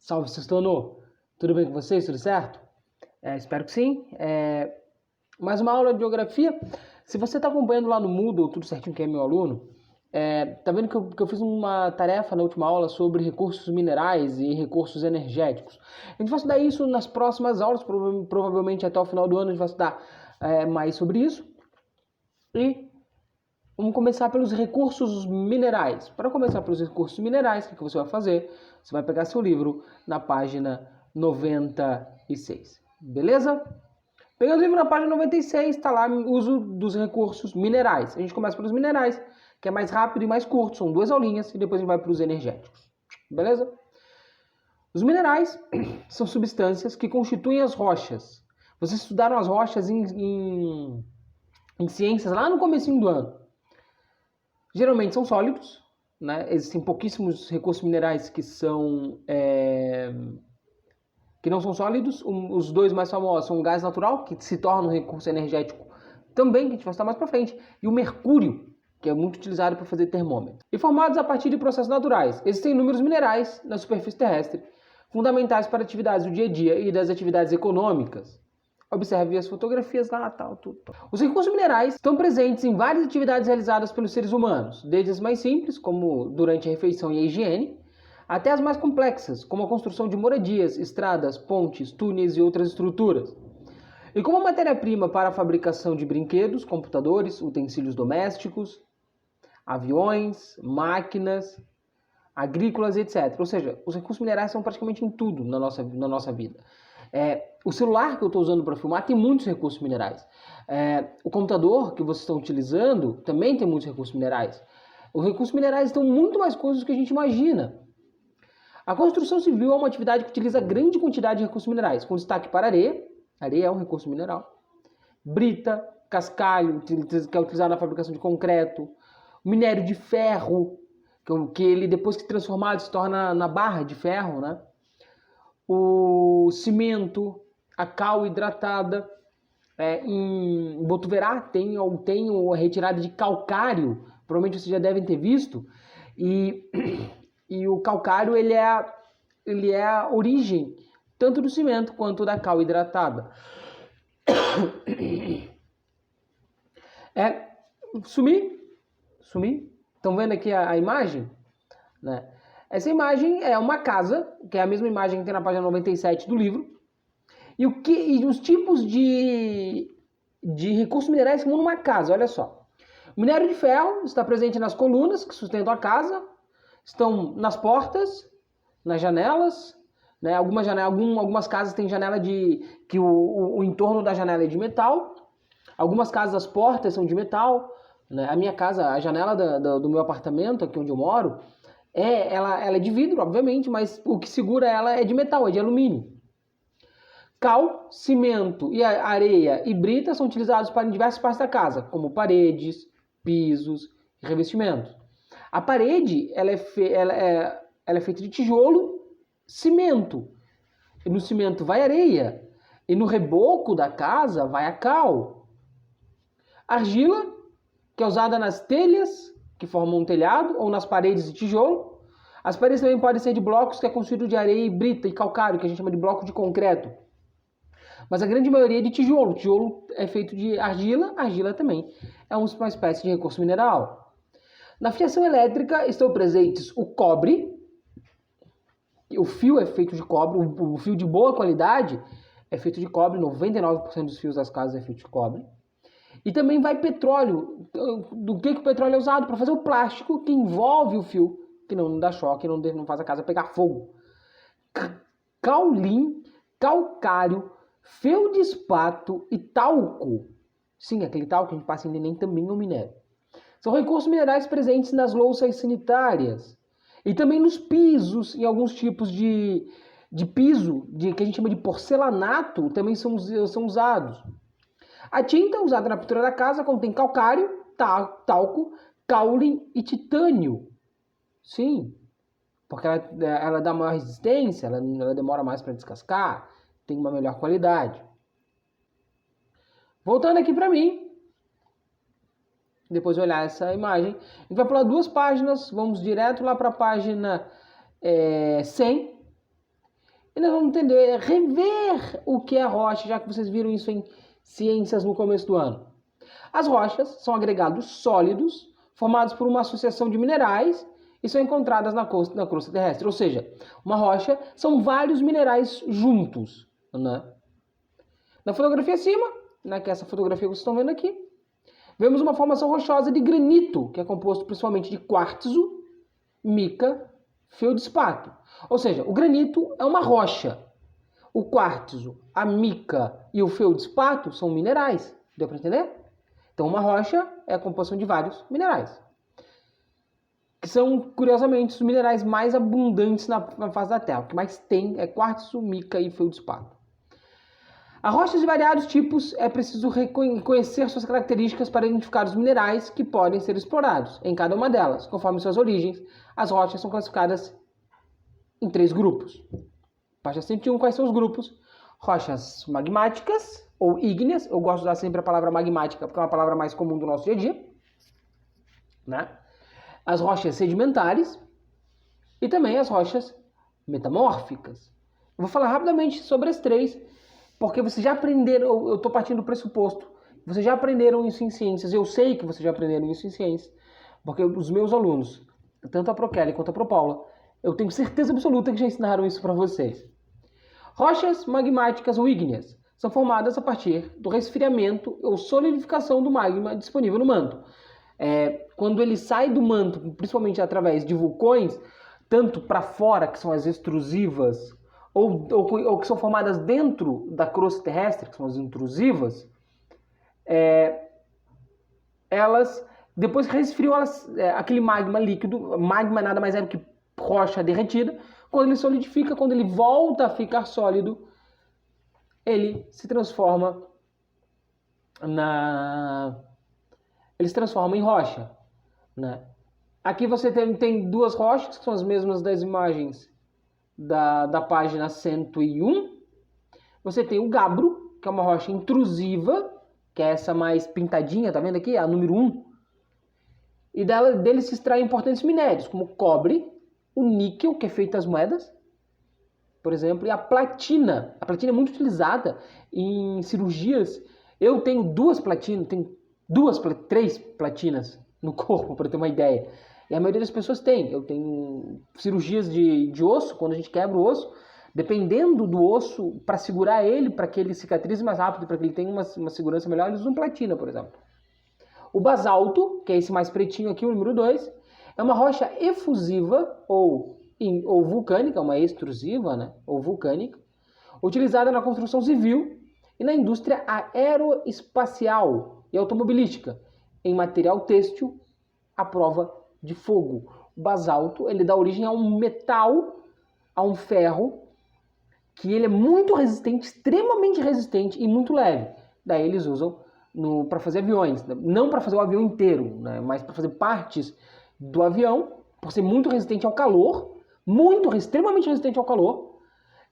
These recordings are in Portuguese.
Salve, Sextano! Tudo bem com vocês? Tudo certo? Espero que sim. Mais uma aula de geografia. Se você está acompanhando lá no Moodle, tudo certinho, que é meu aluno, tá vendo que eu fiz uma tarefa na última aula sobre recursos minerais e recursos energéticos. A gente vai estudar isso nas próximas aulas, provavelmente até o final do ano a gente vai estudar mais sobre isso. E vamos começar pelos recursos minerais. Para começar pelos recursos minerais, o que você vai fazer? Você vai pegar seu livro na página 96, beleza? Pegando o livro na página 96, está lá o uso dos recursos minerais. A gente começa pelos minerais, que é mais rápido e mais curto, são 2 aulinhas, e depois a gente vai para os energéticos, beleza? Os minerais são substâncias que constituem as rochas. Vocês estudaram as rochas em ciências lá no comecinho do ano. Geralmente são sólidos, né? Existem pouquíssimos recursos minerais que não são sólidos. Os 2 mais famosos são o gás natural, que se torna um recurso energético também, que a gente vai estar mais para frente, e o mercúrio, que é muito utilizado para fazer termômetro. E formados a partir de processos naturais. Existem inúmeros minerais na superfície terrestre, fundamentais para atividades do dia a dia e das atividades econômicas. Observe as fotografias lá, tudo. Os recursos minerais estão presentes em várias atividades realizadas pelos seres humanos, desde as mais simples, como durante a refeição e a higiene, até as mais complexas, como a construção de moradias, estradas, pontes, túneis e outras estruturas. E como matéria-prima para a fabricação de brinquedos, computadores, utensílios domésticos, aviões, máquinas, agrícolas, etc. Ou seja, os recursos minerais são praticamente em tudo na nossa vida. O celular que eu estou usando para filmar tem muitos recursos minerais. O computador que vocês estão utilizando também tem muitos recursos minerais. Os recursos minerais estão muito mais coisas do que a gente imagina. A construção civil é uma atividade que utiliza grande quantidade de recursos minerais, com destaque para areia. Areia é um recurso mineral. Brita, cascalho, que é utilizado na fabricação de concreto. Minério de ferro, que ele depois que transformado se torna na barra de ferro, né? O cimento, a cal hidratada. Em Botuverá tem a retirada de calcário, provavelmente vocês já devem ter visto, e o calcário ele é a origem tanto do cimento quanto da cal hidratada. Sumi. Estão vendo aqui a imagem? Né? Essa imagem é uma casa, que é a mesma imagem que tem na página 97 do livro. E os tipos de recursos minerais que vão numa casa, olha só. O minério de ferro está presente nas colunas que sustentam a casa, estão nas portas, nas janelas, né? Algumas casas têm janela que o entorno da janela é de metal. Algumas casas as portas são de metal. Né? A minha casa, a janela do meu apartamento, aqui onde eu moro, ela é de vidro, obviamente, mas o que segura ela é de metal, é de alumínio. Cal, cimento, e areia e brita são utilizados para diversas partes da casa, como paredes, pisos e revestimentos. A parede ela é feita de tijolo, cimento. E no cimento vai areia. E no reboco da casa vai a cal. Argila, que é usada nas telhas, que formam um telhado, ou nas paredes de tijolo. As paredes também podem ser de blocos que é construído de areia e brita e calcário, que a gente chama de bloco de concreto. Mas a grande maioria é de tijolo. Tijolo é feito de argila, argila também é uma espécie de recurso mineral. Na fiação elétrica estão presentes o cobre, o fio é feito de cobre, o fio de boa qualidade é feito de cobre, 99% dos fios das casas é feito de cobre. E também vai petróleo. Do que o petróleo é usado? Para fazer o plástico que envolve o fio, que não dá choque, não faz a casa pegar fogo. Caulim, calcário, feldespato e talco. Sim, aquele talco que a gente passa em neném também é um minério. São recursos minerais presentes nas louças sanitárias. E também nos pisos, em alguns tipos de piso, que a gente chama de porcelanato, também são usados. A tinta usada na pintura da casa contém calcário, talco, caule e titânio. Sim, porque ela dá maior resistência, ela demora mais para descascar, tem uma melhor qualidade. Voltando aqui para mim, depois de olhar essa imagem, a gente vai pular 2 páginas, vamos direto lá para a página 100. E nós vamos entender, rever o que é rocha, já que vocês viram isso em ciências no começo do ano. As rochas são agregados sólidos formados por uma associação de minerais e são encontradas na crosta terrestre. Ou seja, uma rocha são vários minerais juntos. Né? Na fotografia acima, né, que é essa fotografia que vocês estão vendo aqui, vemos uma formação rochosa de granito, que é composto principalmente de quartzo, mica, feldspato. Ou seja, o granito é uma rocha. O quartzo, a mica e o feldspato são minerais. Deu para entender? Então, uma rocha é a composição de vários minerais, que são, curiosamente, os minerais mais abundantes na face da Terra. O que mais tem é quartzo, mica e feldspato. A rochas de variados tipos é preciso conhecer suas características para identificar os minerais que podem ser explorados. Em cada uma delas, conforme suas origens, as rochas são classificadas em 3 grupos. Página 101, quais são os grupos? Rochas magmáticas ou ígneas. Eu gosto de usar sempre a palavra magmática porque é uma palavra mais comum do nosso dia a dia. Né? As rochas sedimentares e também as rochas metamórficas. Eu vou falar rapidamente sobre as 3, porque vocês já aprenderam, eu estou partindo do pressuposto, vocês já aprenderam isso em ciências, eu sei que vocês já aprenderam isso em ciências, porque os meus alunos, tanto a ProKelly quanto a ProPaula, eu tenho certeza absoluta que já ensinaram isso para vocês. Rochas magmáticas ou ígneas são formadas a partir do resfriamento ou solidificação do magma disponível no manto. Quando ele sai do manto, principalmente através de vulcões, tanto para fora, que são as extrusivas, ou que são formadas dentro da crosta terrestre, que são as intrusivas, elas, depois que resfriam, aquele magma líquido, magma nada mais é do que rocha derretida, quando ele solidifica, quando ele volta a ficar sólido, ele se transforma em rocha. Né? Aqui você tem 2 rochas, que são as mesmas das imagens da página 101. Você tem o gabbro, que é uma rocha intrusiva, que é essa mais pintadinha, tá vendo aqui? A número 1. E dele se extraem importantes minérios, como o cobre, o níquel, que é feito das moedas, por exemplo, e a platina. A platina é muito utilizada em cirurgias. Eu tenho 2 platinas, tenho 3 platinas no corpo, para ter uma ideia. E a maioria das pessoas tem. Eu tenho cirurgias de osso, quando a gente quebra o osso, dependendo do osso, para segurar ele, para que ele cicatrize mais rápido, para que ele tenha uma segurança melhor, eles usam platina, por exemplo. O basalto, que é esse mais pretinho aqui, o número 2, é uma rocha efusiva ou vulcânica, uma extrusiva, né, ou vulcânica, utilizada na construção civil e na indústria aeroespacial e automobilística, em material têxtil à prova de fogo. O basalto, ele dá origem a um metal, a um ferro, que ele é muito resistente, extremamente resistente e muito leve. Daí eles usam para fazer aviões, não para fazer o avião inteiro, né, mas para fazer partes do avião, por ser muito resistente ao calor, extremamente resistente ao calor,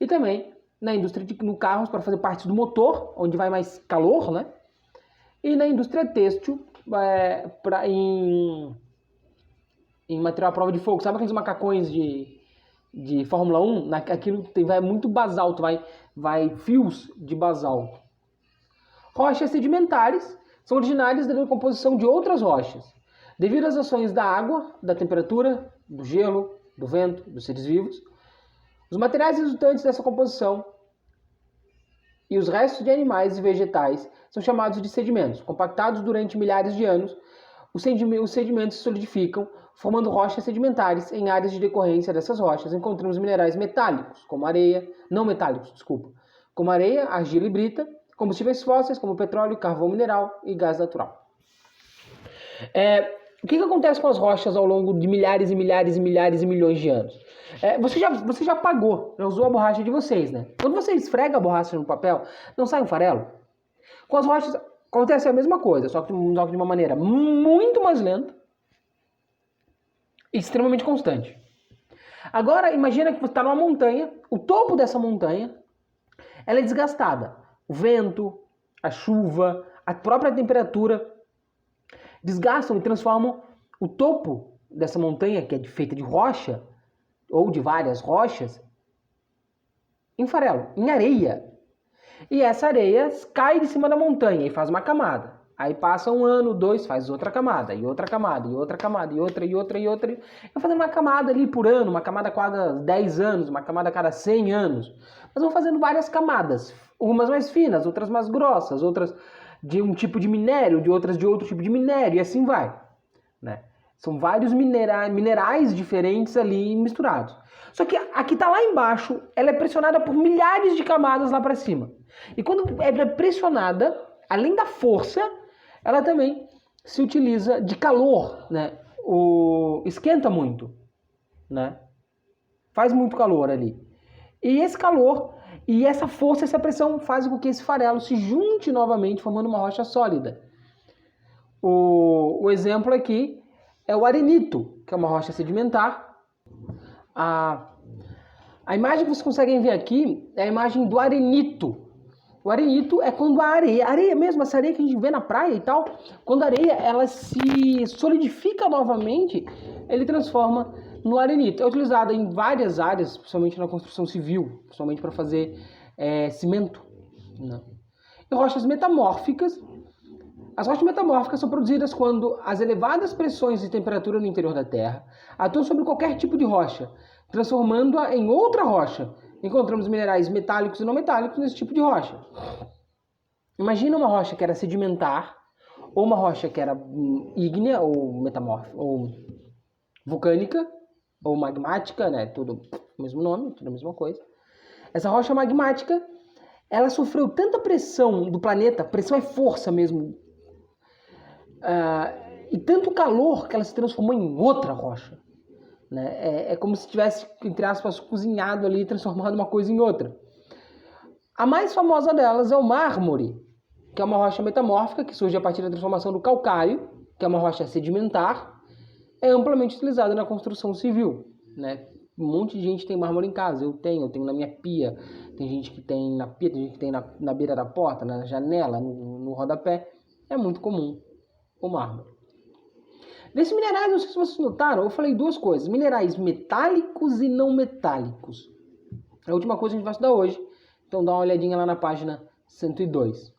e também na indústria no carros para fazer partes do motor, onde vai mais calor, né? E na indústria têxtil, em material à prova de fogo. Sabe aqueles macacões de Fórmula 1? Aquilo vai muito basalto, vai fios de basalto. Rochas sedimentares são originárias da decomposição de outras rochas, devido às ações da água, da temperatura, do gelo, do vento, dos seres vivos. Os materiais resultantes dessa composição e os restos de animais e vegetais são chamados de sedimentos. Compactados durante milhares de anos, os sedimentos se solidificam, formando rochas sedimentares. Em áreas de decorrência dessas rochas, encontramos minerais metálicos, como areia, como areia, argila e brita, combustíveis fósseis, como petróleo, carvão mineral e gás natural. O que acontece com as rochas ao longo de milhares e milhares e milhares e milhões de anos? Você já apagou, já usou a borracha de vocês, né? Quando você esfrega a borracha no papel, não sai um farelo? Com as rochas acontece a mesma coisa, só que de uma maneira muito mais lenta e extremamente constante. Agora, imagina que você está numa montanha, o topo dessa montanha, ela é desgastada. O vento, a chuva, a própria temperatura desgastam e transformam o topo dessa montanha, que é feita de rocha, ou de várias rochas, em farelo, em areia. E essa areia cai de cima da montanha e faz uma camada. Aí passa 1 ano, 2, faz outra camada, e outra camada, e outra camada, e outra. Eu fazendo uma camada ali por ano, uma camada a cada 10 anos, uma camada a cada 100 anos. Mas vão fazendo várias camadas, umas mais finas, outras mais grossas, outras de um tipo de minério, de outras de outro tipo de minério, e assim vai, né? São vários minerais diferentes ali misturados. Só que a que está lá embaixo, ela é pressionada por milhares de camadas lá para cima. E quando é pressionada, além da força, ela também se utiliza de calor, né? Esquenta muito, né? Faz muito calor ali. E esse calor e essa força, essa pressão faz com que esse farelo se junte novamente, formando uma rocha sólida. O exemplo aqui é o arenito, que é uma rocha sedimentar. A imagem que vocês conseguem ver aqui é a imagem do arenito. O arenito é quando a areia mesmo, essa areia que a gente vê na praia e tal, quando a areia ela se solidifica novamente, ele transforma no arenito. É utilizado em várias áreas, principalmente na construção civil, principalmente para fazer cimento, né? E rochas metamórficas. As rochas metamórficas são produzidas quando as elevadas pressões e temperatura no interior da Terra atuam sobre qualquer tipo de rocha, transformando-a em outra rocha. Encontramos minerais metálicos e não metálicos nesse tipo de rocha. Imagina uma rocha que era sedimentar, ou uma rocha que era ígnea, ou metamórfica, ou vulcânica, ou magmática, né? Tudo o mesmo nome, tudo a mesma coisa. Essa rocha magmática, ela sofreu tanta pressão do planeta, pressão é força mesmo, e tanto calor que ela se transformou em outra rocha. Né? É como se tivesse, entre aspas, cozinhado ali e transformado uma coisa em outra. A mais famosa delas é o mármore, que é uma rocha metamórfica que surge a partir da transformação do calcário, que é uma rocha sedimentar, é amplamente utilizada na construção civil. Né? Um monte de gente tem mármore em casa, eu tenho na minha pia, tem gente que tem na pia, tem gente que tem na beira da porta, na janela, no rodapé. É muito comum o mármore. Desses minerais, não sei se vocês notaram, eu falei duas coisas. Minerais metálicos e não metálicos. É a última coisa que a gente vai estudar hoje. Então dá uma olhadinha lá na página 102.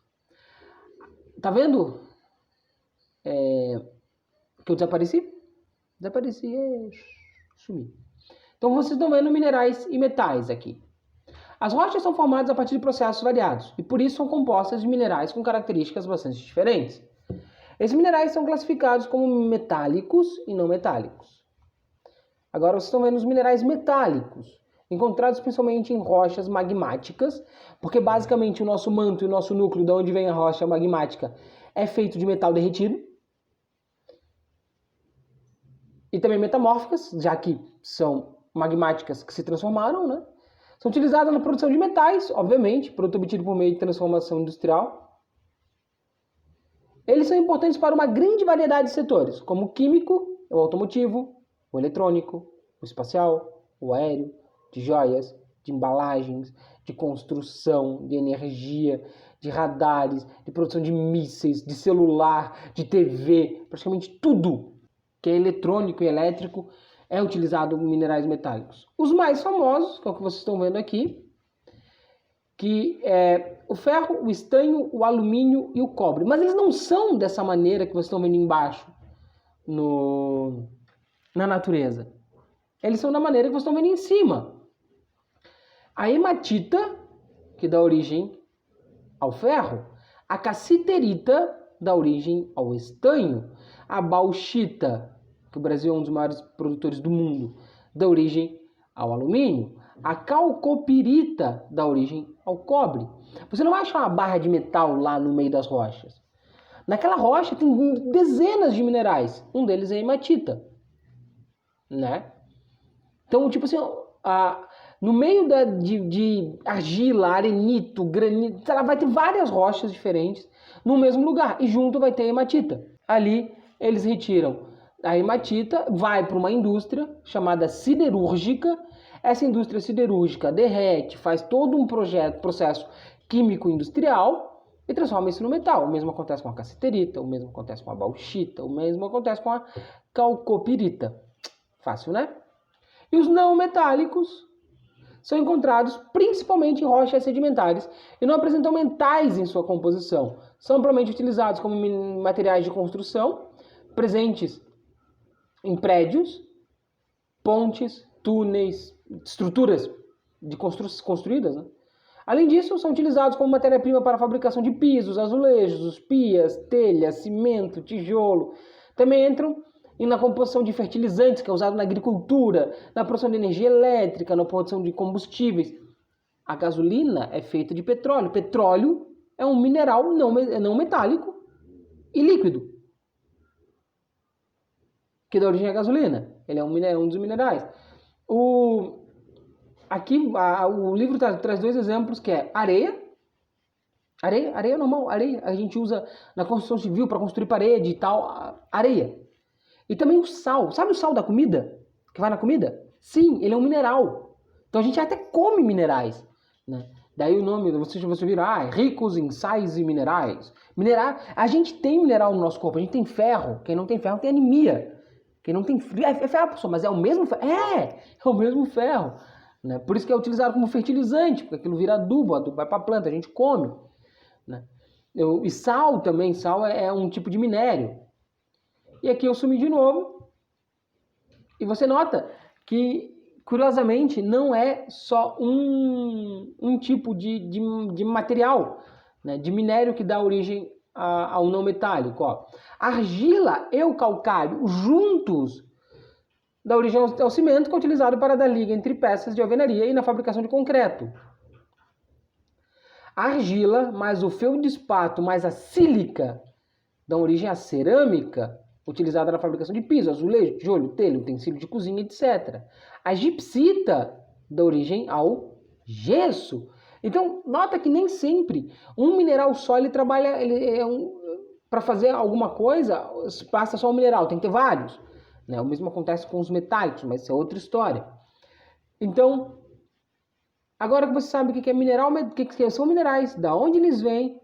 Tá vendo? Que eu desapareci? Desapareci e sumi. Então vocês estão vendo minerais e metais aqui. As rochas são formadas a partir de processos variados. E por isso são compostas de minerais com características bastante diferentes. Esses minerais são classificados como metálicos e não metálicos. Agora vocês estão vendo os minerais metálicos, encontrados principalmente em rochas magmáticas, porque basicamente o nosso manto e o nosso núcleo, de onde vem a rocha magmática, é feito de metal derretido. E também metamórficas, já que são magmáticas que se transformaram, né? São utilizadas na produção de metais, obviamente, produto obtido por meio de transformação industrial. Eles são importantes para uma grande variedade de setores, como o químico, o automotivo, o eletrônico, o espacial, o aéreo, de joias, de embalagens, de construção, de energia, de radares, de produção de mísseis, de celular, de TV, praticamente tudo que é eletrônico e elétrico é utilizado em minerais metálicos. Os mais famosos, que é o que vocês estão vendo aqui, que é o ferro, o estanho, o alumínio e o cobre. Mas eles não são dessa maneira que vocês estão vendo embaixo na natureza. Eles são da maneira que vocês estão vendo em cima. A hematita, que dá origem ao ferro. A cassiterita dá origem ao estanho. A bauxita, que o Brasil é um dos maiores produtores do mundo, dá origem ao alumínio. A calcopirita dá origem ao cobre. Você não vai achar uma barra de metal lá no meio das rochas. Naquela rocha tem dezenas de minerais. Um deles é a hematita. Né? Então, tipo assim, no meio de argila, arenito, granito, ela vai ter várias rochas diferentes no mesmo lugar. E junto vai ter a hematita. Ali eles retiram a hematita, vai para uma indústria chamada siderúrgica. Essa indústria siderúrgica derrete, faz todo um processo químico-industrial e transforma isso no metal. O mesmo acontece com a cassiterita, o mesmo acontece com a bauxita, o mesmo acontece com a calcopirita. Fácil, né? E os não metálicos são encontrados principalmente em rochas sedimentares e não apresentam metais em sua composição. São amplamente utilizados como materiais de construção, presentes em prédios, pontes, túneis, estruturas construídas, né? Além disso, são utilizados como matéria-prima para a fabricação de pisos, azulejos, pias, telhas, cimento, tijolo. Também entram na composição de fertilizantes, que é usado na agricultura, na produção de energia elétrica, na produção de combustíveis. A gasolina é feita de petróleo. Petróleo é um mineral não metálico e líquido, que dá origem à gasolina. Ele é um dos minerais. Aqui o livro traz dois exemplos, que é areia normal, areia a gente usa na construção civil para construir parede e tal, areia. E também o sal, sabe o sal da comida, que vai na comida? Sim, ele é um mineral. Então a gente até come minerais, né? Daí o nome, você vira, ricos em sais e minerais. A gente tem mineral no nosso corpo, a gente tem ferro, quem não tem ferro tem anemia. Quem não tem é ferro, pessoal, mas é o mesmo ferro? É o mesmo ferro. Né? Por isso que é utilizado como fertilizante, porque aquilo vira adubo vai para a planta, a gente come. Né? E sal também, sal é um tipo de minério. E aqui eu sumi de novo, e você nota que, curiosamente, não é só um tipo de material, né? De minério que dá origem ao não metálico. Ó. Argila e o calcário juntos dá origem ao cimento, que é utilizado para dar liga entre peças de alvenaria e na fabricação de concreto. A argila, mais o feldspato, mais a sílica, dão origem à cerâmica, utilizada na fabricação de piso, azulejo, tijolo, telha, utensílio de cozinha, etc. A gipsita dá origem ao gesso. Então, nota que nem sempre um mineral só ele trabalha, para fazer alguma coisa, basta só um mineral, tem que ter vários. Né? O mesmo acontece com os metálicos, mas isso é outra história. Então, agora que você sabe o que é mineral, o que são minerais, da onde eles vêm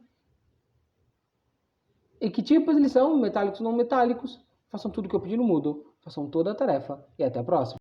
e que tipos eles são, metálicos ou não metálicos, façam tudo o que eu pedi no Moodle, façam toda a tarefa e até a próxima.